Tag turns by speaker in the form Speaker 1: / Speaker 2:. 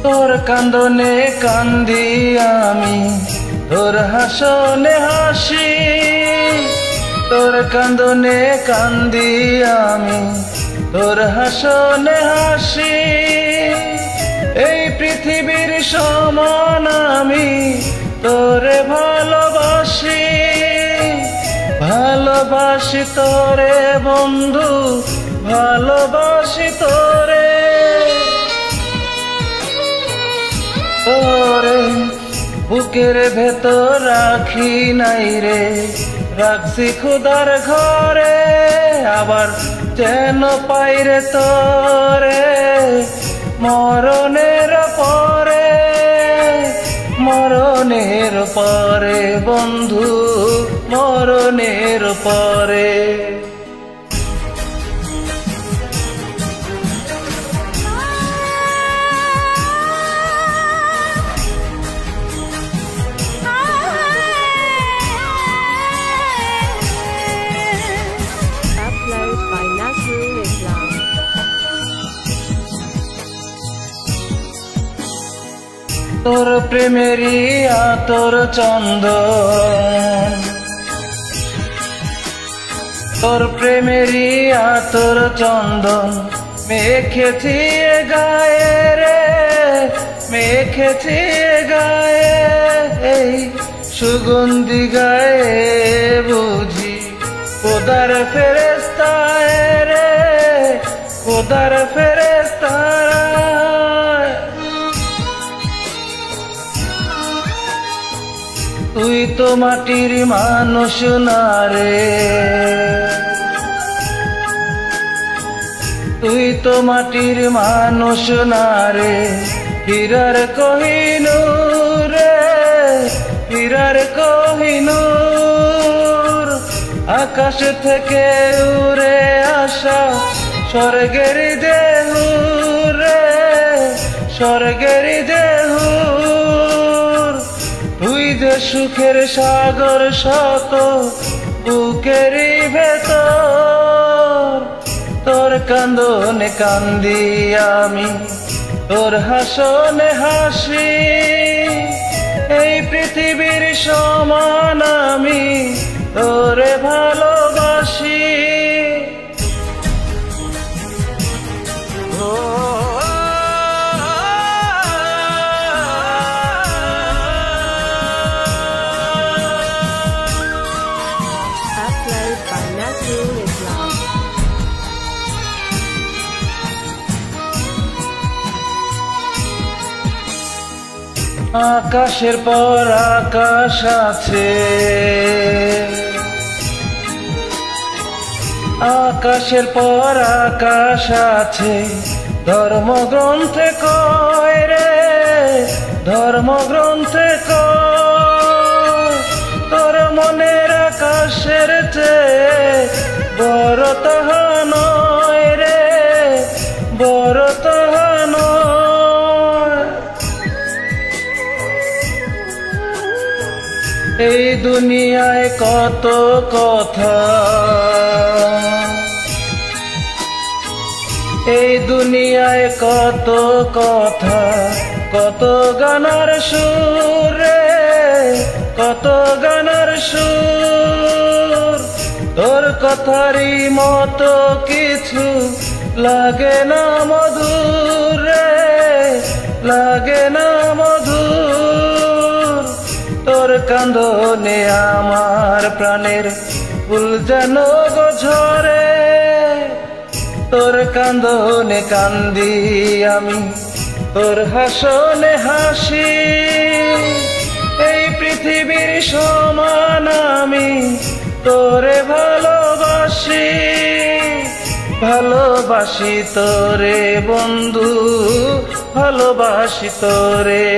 Speaker 1: তোর কান্দনে কান্দি আমি, তোর হাসনে হাসি। তোর কান্দনে কান্দি আমি, তোর হাসনে হাসি। এই পৃথিবীর সমান আমি তোরে ভালোবাসি, ভালোবাসি তোরে বন্ধু, ভালোবাসি তোরে। তোরে বুকের ভেতর রাখি নাই রে, রাখছি খুদার ঘরে। আবার যেন পাইরে তোরে মরণের পরে, মরণের পরে বন্ধু, মরণের পরে। তোর প্রেমেরই আতর চন্দন, তোর প্রেমেরই আতর চন্দন মেখেছি গায়ে রে, মেখেছি গায়ে। এই সুগন্ধি গায়ে বুঝি খোদার ফেরেশতায় রে, খোদার ফেরেশতায়। তুই তো মাটির মানুষ না রে, তুই তো মাটির মানুষ না রে। হীরার কোহিনূর রে, হীরার কোহিনূর। আকাশ থেকে উড়ে আসা স্বর্গের দেহু রে, স্বর্গের দেহু। তুই যে সুখের সাগর শত বুকেরই ভেতর। তোর কান্দনে কান্দি আমি, তোর হাসনে হাসি। এই পৃথিবীর সমান আমি তোরে ভালোবাসি। আকাশের পর আকাশ আছে, আকাশের পর আকাশ আছে। ধর্মগ্রন্থে কয় রে, ধর্মগ্রন্থে কয়। তোর মনের আকাশের চেয়ে বড় তাহা নয় রে, বড় তাহা নয়। এই দুনিয়ায় কত কথা, এই দুনিয়ায় কত কথা। কত গানার সুর রে, কত গানার সুর। তোর কথারই মতো কিছু লাগে না মধুর রে, লাগে না মধুর। তোর কান্দনে আমার প্রাণের ফুল যেন গো ঝরে। তোর কান্দনে কান্দি আমি, তোর হাসনে হাসি। এই পৃথিবীর সমান আমি তোরে ভালোবাসি, ভালোবাসি তোরে বন্ধু, ভালোবাসি তোরে।